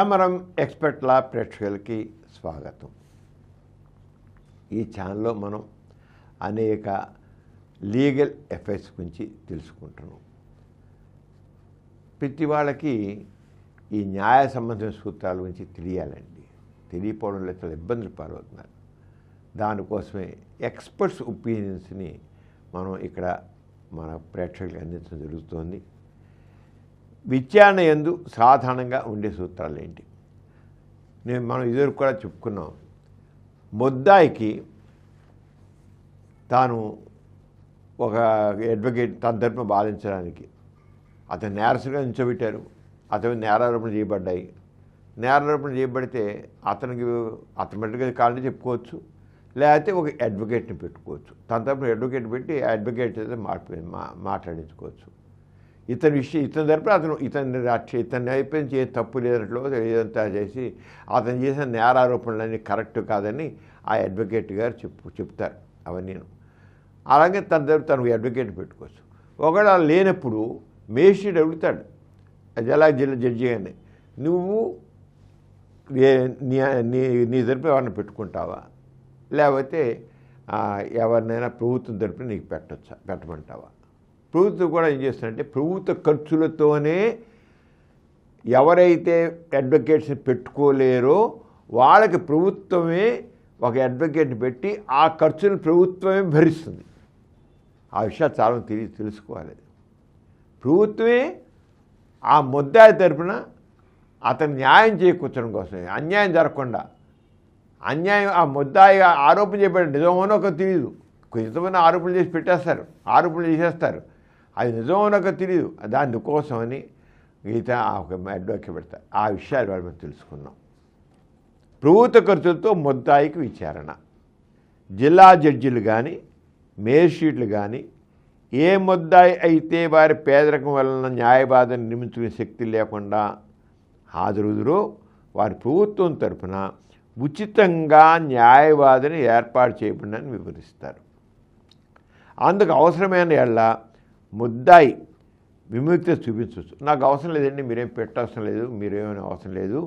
సమరం ఎక్స్పర్ట్ లా ప్రేక్షకులకి స్వాగతం. ఈ ఛానల్లో మనం అనేక లీగల్ అఫైర్స్ గురించి తెలుసుకుంటున్నాం. ప్రతి వాళ్ళకి ఈ న్యాయ సంబంధించిన సూత్రాల గురించి తెలియాలండి. తెలియకపోవడంలో చాలా ఇబ్బందులు పాలవుతున్నారు. దానికోసమే ఎక్స్పర్ట్స్ ఒపీనియన్స్ని మనం ఇక్కడ మన ప్రేక్షకులకు అందించడం జరుగుతోంది. విచారణ యందు సాధారణంగా ఉండే సూత్రాలు ఏంటి? మనం ఇదివరకు కూడా చెప్పుకున్నాం. ముద్దాయికి తాను ఒక అడ్వకేట్ తన తరపున బాధించడానికి అతను నేరస్తుగా నిల్చోబెట్టారు. అతను నేరారోపణ చేయబడ్డాయి. నేరారోపణ చేయబడితే అతని మట్టుగా కావాలంటే చెప్పుకోవచ్చు, లేకపోతే ఒక అడ్వకేట్ని పెట్టుకోవచ్చు. తన తరపున అడ్వకేట్ పెట్టి అడ్వకేట్ అయితే మాట్లాడించుకోవచ్చు. ఇతని తరపున ఇతన్ని అయిపోయించి ఏ తప్పు లేనట్లు ఏదంతా చేసి అతను చేసిన నేరారోపణలన్నీ కరెక్ట్ కాదని ఆ అడ్వకేట్ గారు చెప్తారు అవన్నీ. అలాగే తన తరపు తనకు అడ్వకేట్ పెట్టుకోవచ్చు. ఒకవేళ లేనప్పుడు మేజిస్ట్రేట్ అడుగుతాడు జిల్లా జడ్జి గారిని, నువ్వు నీ తరపు ఎవరిని పెట్టుకుంటావా, లేకపోతే ఎవరినైనా ప్రభుత్వం తరపున నీకు పెట్టమంటావా? ప్రభుత్వం కూడా ఏం చేస్తుందంటే ప్రభుత్వ ఖర్చులతోనే ఎవరైతే అడ్వకేట్స్ని పెట్టుకోలేరో వాళ్ళకి ప్రభుత్వమే ఒక అడ్వకేట్ని పెట్టి ఆ ఖర్చులను ప్రభుత్వమే భరిస్తుంది. ఆ విషయాలు చాలా తెలుసుకోవాలి. ప్రభుత్వమే ఆ ముద్దాయి తరపున అతను న్యాయం చేకూర్చడం కోసమే, అన్యాయం జరగకుండా. అన్యాయం ఆ ముద్దాయి ఆరోపణ చేయబడి నిజమోనో ఒక తెలియదు. కొంతమంది ఆరోపణలు చేసి పెట్టేస్తారు, ఆరోపణలు చేసేస్తారు. అది నిజమోనో తెలియదు. దానికోసమని మిగతా ఒక అడ్వకేట్ పెడతారు. ఆ విషయాలు వాళ్ళు మనం తెలుసుకున్నాం. ప్రభుత్వ ఖర్చులతో ముద్దాయికి విచారణ. జిల్లా జడ్జిలు కానీ మేజిస్ట్రేట్లు కానీ ఏ ముద్దాయి అయితే వారి పేదరికం వలన న్యాయవాదిని నిర్మించుకునే శక్తి లేకుండా హాజరుదురో వారి ప్రభుత్వం తరపున ఉచితంగా న్యాయవాదిని ఏర్పాటు చేయబడినని వివరిస్తారు. అందుకు అవసరమైన ఎడల ముద్దాయి విముక్తి చూపించవచ్చు. నాకు అవసరం లేదండి, మీరేం పెట్టవసరం లేదు, మీరేమైనా అవసరం లేదు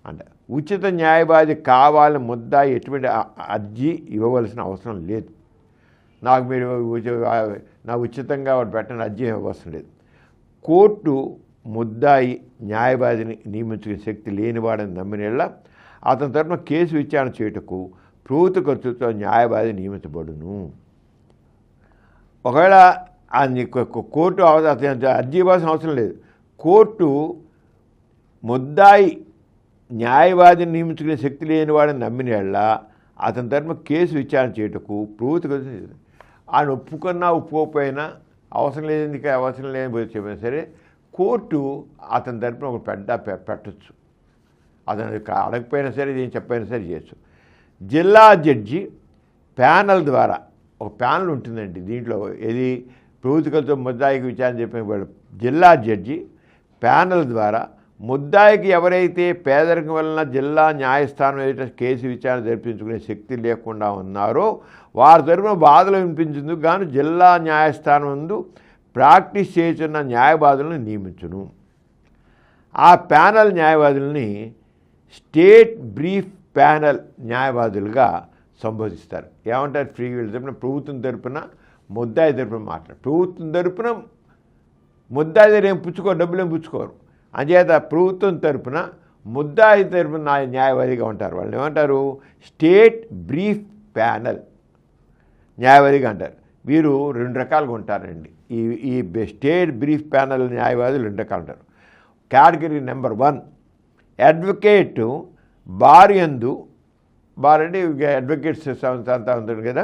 అంట. ఉచిత న్యాయవాది కావాలని ముద్దాయి ఎటువంటి అర్జీ ఇవ్వవలసిన అవసరం లేదు. నాకు ఉచితంగా పెట్టని అర్జీ ఇవ్వవలసిన లేదు. కోర్టు ముద్దాయి న్యాయవాదిని నియమించుకునే శక్తి లేనివాడని నమ్మినేళ్ళ అతని తరపున కేసు విచారణ చేయుటకు ప్రభుత్వ ఖర్చుతో న్యాయవాది నియమించబడును. ఒకవేళ కోర్టు అర్జీ ఇవ్వాల్సిన అవసరం లేదు. కోర్టు ముద్దాయి న్యాయవాదిని నియమించుకునే శక్తి లేనివాడని నమ్మినేళ్ళ అతని తరపున కేసు విచారణ చేయుటకు ప్రభుత్వ ఖర్చు ఆయన ఒప్పుకున్నా ఒప్పుకోకపోయినా అవసరం లేదని చెప్పినా సరే కోర్టు అతని తరపున ఒక పెట్టచ్చు. అతను అడగకపోయినా సరే ఏం చెప్పైనా సరే చేయొచ్చు. జిల్లా జడ్జి ప్యానల్ ద్వారా, ఒక ప్యానల్ ఉంటుందండి దీంట్లో, ఏది ప్రభుత్వతో ముద్దాయికి విచారణ చెప్పిన జిల్లా జడ్జి ప్యానల్ ద్వారా ముద్దాయికి ఎవరైతే పేదరికం వలన జిల్లా న్యాయస్థానం ఎదుట కేసు విచారణ జరిపించుకునే శక్తి లేకుండా ఉన్నారో వారి తరపున బాధలు వినిపించేందుకు గాను జిల్లా న్యాయస్థానం ముందు ప్రాక్టీస్ చేస్తున్న న్యాయవాదులను నియమించును. ఆ ప్యానల్ న్యాయవాదుల్ని స్టేట్ బ్రీఫ్ ప్యానల్ న్యాయవాదులుగా సంబోధిస్తారు. ఏమంటారు? ఫ్రీ వీళ్ళ తరపున ప్రభుత్వం తరపున ముద్దాయి తరపున మాట్లాడు. ప్రభుత్వం తరపున ముద్దాయి దగ్గర డబ్బులు ఏం పుచ్చుకోరు. అంచేత ప్రభుత్వం తరపున ముద్దాయి తరపున న్యాయవాదిగా ఉంటారు. వాళ్ళని ఏమంటారు? స్టేట్ బ్రీఫ్ ప్యానల్ న్యాయవాదిగా అంటారు. వీరు రెండు రకాలుగా ఉంటారండి. ఈ స్టేట్ బ్రీఫ్ ప్యానల్ న్యాయవాదులు రెండు రకాలు ఉంటారు. కేటగిరీ నెంబర్ 1 అడ్వకేటు బార్ అంటే అడ్వకేట్స్ అంతా ఉంటుంది కదా.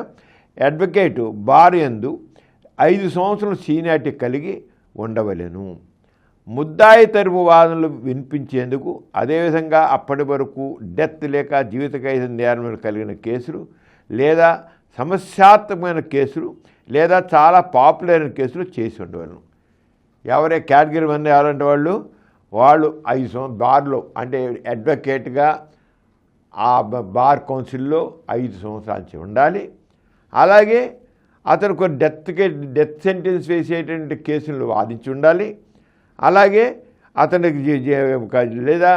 అడ్వకేటు బార్ యందు 5 సంవత్సరాలు సీనియారిటీ కలిగి ఉండవలెను. ముద్దాయి తరపు వాదనలు వినిపించేందుకు, అదేవిధంగా అప్పటి వరకు డెత్ లేక జీవిత ఖైదు నేరం కలిగిన కేసులు లేదా సమస్యాత్మకమైన కేసులు లేదా చాలా పాపులర్ అయిన కేసులు చేసి ఉండవలను. ఎవరే కేటగిరీ 1 ఎవరంటే వాళ్ళు 5 సంవత్సరాలు బార్లో, అంటే అడ్వకేట్గా ఆ బార్ కౌన్సిల్లో 5 సంవత్సరాలు ఉండాలి. అలాగే అతను కొన్ని డెత్ సెంటెన్స్ వేసేటువంటి కేసులను వాదించి ఉండాలి. అలాగే అతనికి లేదా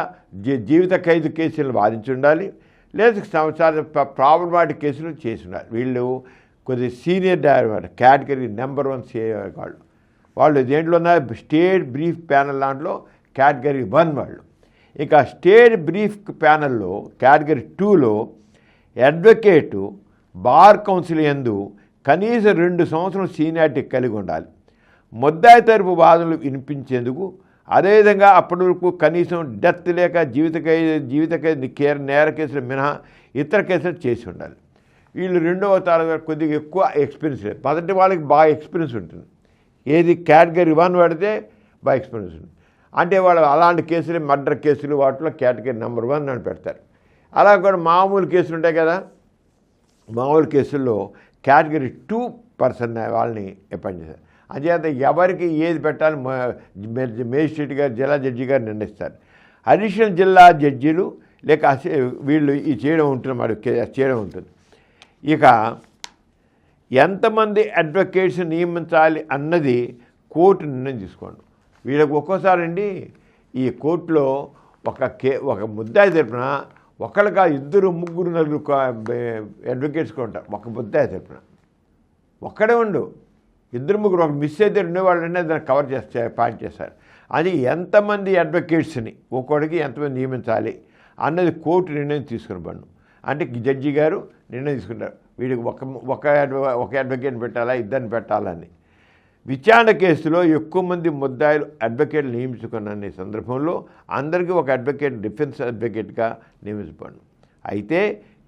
జీవిత ఖైదు కేసులను వాదించి ఉండాలి, లేదా సంవత్సరాల ప్రాబ్లమాటిక్ కేసులు చేసి ఉండాలి. వీళ్ళు కొద్ది సీనియర్ కేటగిరీ నెంబర్ 1 సిఐ వాళ్ళు దేంట్లో ఉన్న స్టేట్ బ్రీఫ్ ప్యానల్ దాంట్లో కేటగిరీ 1 వాళ్ళు. ఇక స్టేట్ బ్రీఫ్ ప్యానల్లో కేటగిరీ 2లో అడ్వకేటు బార్ కౌన్సిల్ యందు కనీసం 2 సంవత్సరాల సీనియారిటీ కలిగి ఉండాలి. ముద్దాయి తరపు వాదనలు వినిపించేందుకు, అదేవిధంగా అప్పటి వరకు కనీసం డెత్ లేక జీవిత ఖైదు నేర కేసులు మినహా ఇతర కేసులు చేసి ఉండాలి. వీళ్ళు 2వ తరగతి కొద్దిగా ఎక్కువ ఎక్స్పీరియన్స్ లేదు. మొదటి వాళ్ళకి బాగా ఎక్స్పీరియన్స్ ఉంటుంది. ఏది కేటగిరీ 1 పడితే బాగా ఎక్స్పీరియన్స్ ఉంటుంది. అంటే వాళ్ళు అలాంటి కేసులు, మర్డర్ కేసులు వాటిలో కేటగిరీ నెంబర్ 1 అని పెడతారు. అలా కూడా మామూలు కేసులు ఉంటాయి కదా, మామూలు కేసుల్లో కేటగిరీ 2 పర్సన్ వాళ్ళని అపాయింట్ చేశారు. అంచేత ఎవరికి ఏది పెట్టాలి మేజిస్ట్రేట్ గారు, జిల్లా జడ్జి గారు నిర్ణయిస్తారు. అడిషనల్ జిల్లా జడ్జీలు లేక వీళ్ళు ఈ చేయడం ఉంటుంది. ఇక ఎంతమంది అడ్వకేట్స్ నియమించాలి అన్నది కోర్టు నిర్ణయం తీసుకోండి. వీళ్ళకి ఒక్కోసారి అండి ఈ కోర్టులో ఒక ముద్దాయి తరపున ఒకళ్ళగా 2, 3, 4 అడ్వకేట్స్గా ఉంటారు. ఒక ముద్దాయి తరపున ఒక్కడే ఉండు, 2, 3 ఒక మిస్ అయితే 2 వాళ్ళనే దాన్ని కవర్ పాయింట్ చేస్తారు. అది ఎంతమంది అడ్వకేట్స్ని ఒక్కొక్కడికి ఎంతమంది నియమించాలి అన్నది కోర్టు నిర్ణయం తీసుకుని పన్ను. అంటే జడ్జి గారు నిర్ణయం తీసుకుంటారు, వీడికి ఒక అడ్వకేట్ పెట్టాలా, 2 పెట్టాలని. విచారణ కేసులో ఎక్కువ మంది ముద్దాయిలు అడ్వకేట్లు నియమించుకున్న సందర్భంలో అందరికీ ఒక అడ్వకేట్ డిఫెన్స్ అడ్వకేట్గా నియమించబడను. అయితే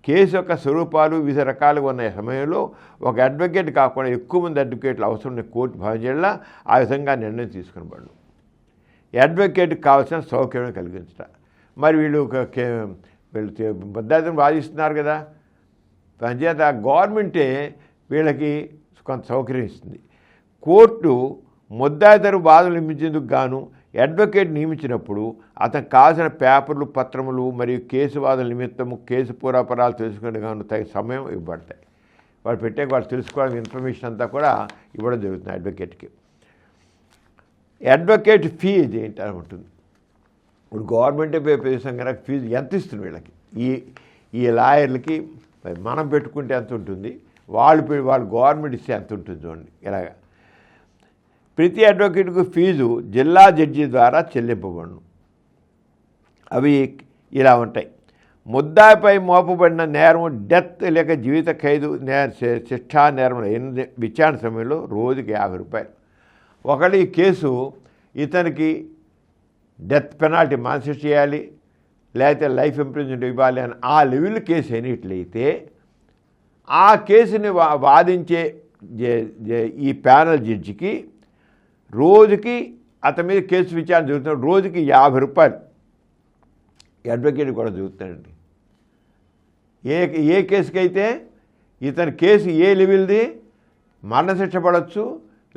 కేసు యొక్క స్వరూపాలు వివిధ రకాలుగా ఉన్న సమయంలో ఒక అడ్వకేట్ కాకుండా ఎక్కువ మంది అడ్వకేట్లు అవసరం కోర్టు భావించేలా ఆ విధంగా నిర్ణయం తీసుకునబడను. అడ్వకేట్కి కావాల్సిన సౌకర్యం కలిగించడం. మరి వీళ్ళు ముద్దాయిలను వాదిస్తున్నారు కదా, అంచేత గవర్నమెంటే వీళ్ళకి కొంత సౌకర్యం ఇస్తుంది. కోర్టు ముద్దాయితరు వాదనలు నియమించేందుకు గాను అడ్వకేట్ నియమించినప్పుడు అతనికి కావాల్సిన పేపర్లు, పత్రములు మరియు కేసు వాదన నిమిత్తము కేసు పూర్వాపరాలు తెలుసుకునే గాను తగిన సమయం ఇవ్వబడతాయి. వాళ్ళు తెలుసుకోవడానికి ఇన్ఫర్మేషన్ అంతా కూడా ఇవ్వడం జరుగుతుంది అడ్వకేట్కి. అడ్వకేట్ ఫీజు ఏంటి ఉంటుంది. ఇప్పుడు గవర్నమెంటే పే చేసాం కనుక ఫీజు ఎంత ఇస్తుంది వీళ్ళకి, ఈ లాయర్లకి మనం పెట్టుకుంటే ఎంత ఉంటుంది, వాళ్ళు గవర్నమెంట్ ఇస్తే ఎంత ఉంటుంది చూడండి. ఇలాగా ప్రతి అడ్వకేట్కు ఫీజు జిల్లా జడ్జి ద్వారా చెల్లింపబడును. అవి ఇలా ఉంటాయి. ముద్దాయిపై మోపబడిన నేరము డెత్ లేక జీవిత ఖైదు శిక్షా నేరం విచారణ సమయంలో రోజుకి 50 రూపాయలు. ఒకటి ఈ కేసు ఇతనికి డెత్ పెనాల్టీ మాన్సిస్ చేయాలి, లేకపోతే లైఫ్ ఇంప్రిజన్మెంట్ ఇవ్వాలి అని ఆ లెవెల్ కేసు అయినట్లయితే ఆ కేసుని వాదించే ఈ ప్యానల్ జడ్జికి రోజుకి అతని మీద కేసు విచారణ జరుగుతుంది, రోజుకి 50 రూపాయలు అడ్వకేట్ కూడా జరుగుతాడండి. ఏ కేసుకైతే ఇతని కేసు ఏ లెవెల్ది మరణశిక్ష పడవచ్చు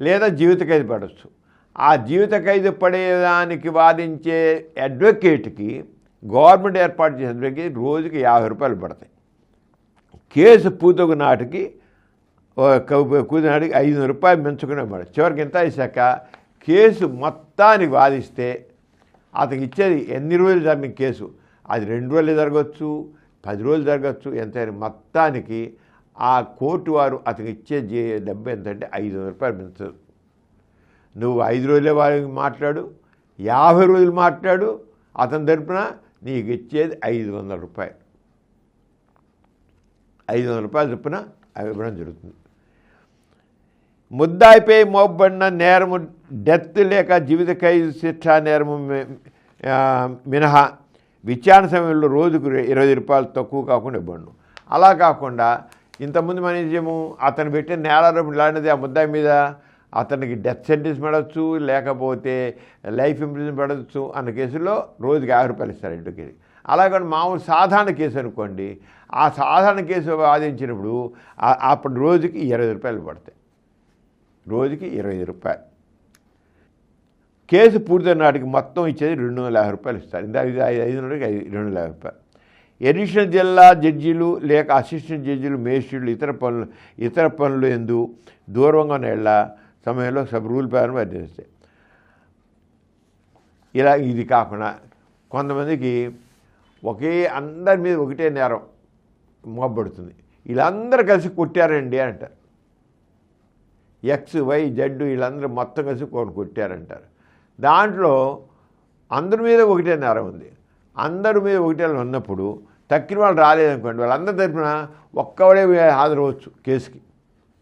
లేదా జీవిత ఖైదు పడవచ్చు. ఆ జీవిత ఖైదు పడేదానికి వాదించే అడ్వకేట్కి గవర్నమెంట్ ఏర్పాటు చేసే అడ్వకేట్ రోజుకి 50 రూపాయలు పడతాయి. కేసు పూతకు నాటికి 500 రూపాయలు పెంచుకునే మాట. చివరికి ఎంత వేసాక కేసు మొత్తానికి వాదిస్తే అతనికి ఇచ్చేది ఎన్ని రోజులు జరిగిన కేసు, అది 2 రోజులు జరగవచ్చు, 10 రోజులు జరగచ్చు, ఎంతైనా మొత్తానికి ఆ కోర్టు వారు అతనికి ఇచ్చే డబ్బు ఎంతంటే 500 రూపాయలు పెంచదు. నువ్వు 5 రోజులే వారికి మాట్లాడు, 50 రోజులు మాట్లాడు, అతని తరపున నీకు ఇచ్చేది 500 రూపాయలు. 500 రూపాయల చొప్పున ఇవ్వడం జరుగుతుంది. ముద్దాయిపై మోపబడిన నేరము డెత్ లేక జీవిత ఖైదు శిక్షా నేరము మినహా విచారణ సమయంలో రోజుకు 20 రూపాయలు తక్కువ కాకుండా ఇవ్వండు. అలా కాకుండా ఇంతకుముందు మన నిజము అతను పెట్టిన నేరారోపణ లాంటిది ఆ ముద్దాయి మీద అతనికి డెత్ సెంటెన్స్ పడవచ్చు, లేకపోతే లైఫ్ ఇంప్రిజన్ పడవచ్చు అన్న కేసుల్లో రోజుకి 50 రూపాయలు ఇస్తారు ఇంటికి. అలాగే మామూలు సాధారణ కేసు అనుకోండి, ఆ సాధారణ కేసు వాదించినప్పుడు అప్పుడు రోజుకి 20 రూపాయలు పడతాయి, రోజుకి 20 రూపాయలు. కేసు పూర్తయిన నాటికి మొత్తం ఇచ్చేది 250 రూపాయలు ఇస్తారు. ఇంత 500కి 250 రూపాయలు. అడిషనల్ జిల్లా జడ్జీలు లేక అసిస్టెంట్ జడ్జీలు, మేజిస్ట్రేట్లు ఇతర పనులు ఎందు దూరంగా నెల సమయంలో సబ్ రూల్ ప్రకారం వర్తిస్తాయి. ఇలా ఇది కాకుండా కొంతమందికి అందరి మీద ఒకటే నేరం మోపబడుతుంది. వీళ్ళందరూ కలిసి కొట్టారండి అంటారు. XYZ వీళ్ళందరూ మొత్తం కలిసి కొట్టారంటారు. దాంట్లో అందరి మీద ఒకటే నేరం ఉంది. అందరి మీద ఒకటే ఉన్నప్పుడు తక్కిన వాళ్ళు రాలేదనుకోండి, వాళ్ళందరి తరఫున ఒక్కడే హాజరవచ్చు కేసుకి.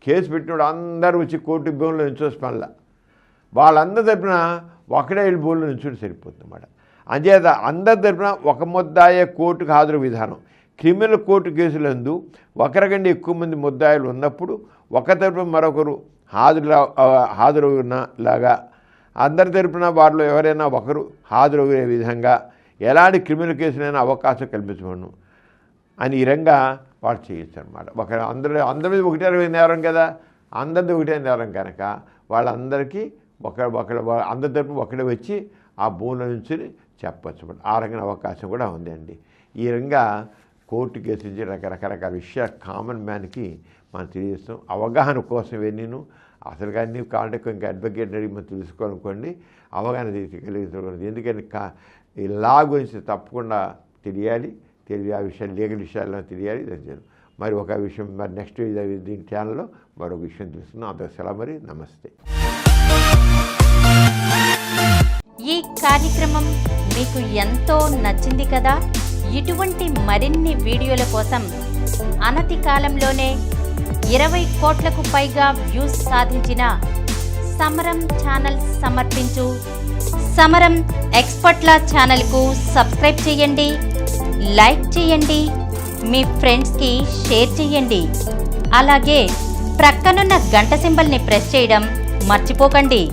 కేసు పెట్టినప్పుడు అందరూ వచ్చి కోర్టు భూమిలో నిల్చోసి పనుల వాళ్ళందరి తరఫున ఒకడే వెళ్ళి భూమిలో నిల్చుని సరిపోతుంది అన్నమాట. అంచేత అందరి తరఫున ఒక ముద్దాయే కోర్టుకు హాజరు విధానం. క్రిమినల్ కోర్టు కేసులందు ఒకరికంటే ఎక్కువ మంది ముద్దాయిలు ఉన్నప్పుడు ఒక తరఫున మరొకరు హాజరవులాగా, అందరి తరఫున వారిలో ఎవరైనా ఒకరు హాజరయ్యే విధంగా ఎలాంటి క్రిమినల్ కేసులైనా అవకాశం కల్పించమను అని ఈ రంగా వాళ్ళు చేయొచ్చు అనమాట. అందరి మీద ఒకటే నేరం కదా, అందరిది ఒకటే నేరం కనుక వాళ్ళందరికీ అందరి తరఫున ఒకటే వచ్చి ఆ భూమిలో నుంచి చెప్పచ్చు. ఆ రకమైన అవకాశం కూడా ఉందండి. ఈ రంగా కోర్టు కేసు నుంచి రకరకాల విషయాలు కామన్ మ్యాన్కి మనం తెలియజేస్తాం. అవగాహన కోసం నేను అసలు కానీ కాంటే ఇంకా అడ్వకేట్ అడిగి మనం తెలుసుకోవాలనుకోండి, అవగాహన కలిగించకూడదు. ఎందుకంటే ఈ లా గురించి తప్పకుండా తెలియాలి. ఆ విషయాలు లీగల్ విషయాల్లో తెలియాలి. మరి ఒక విషయం మరి నెక్స్ట్ దీని ఛానల్లో మరొక విషయం తెలుసుకున్నాం. అంతకు సెలవు, మరి నమస్తే. ఈ కార్యక్రమం మీకు ఎంతో నచ్చింది కదా. ఇటువంటి మరిన్ని వీడియోల కోసం అనతి కాలంలోనే 20 కోట్లకు పైగా వ్యూస్ సాధించిన సమరం ఛానల్ సమర్పించు సమరం ఎక్స్పర్ట్ల ఛానల్కు సబ్స్క్రైబ్ చేయండి, లైక్ చేయండి, మీ ఫ్రెండ్స్కి షేర్ చేయండి. అలాగే ప్రక్కనున్న గంట సింబల్ని ప్రెస్ చేయడం మర్చిపోకండి.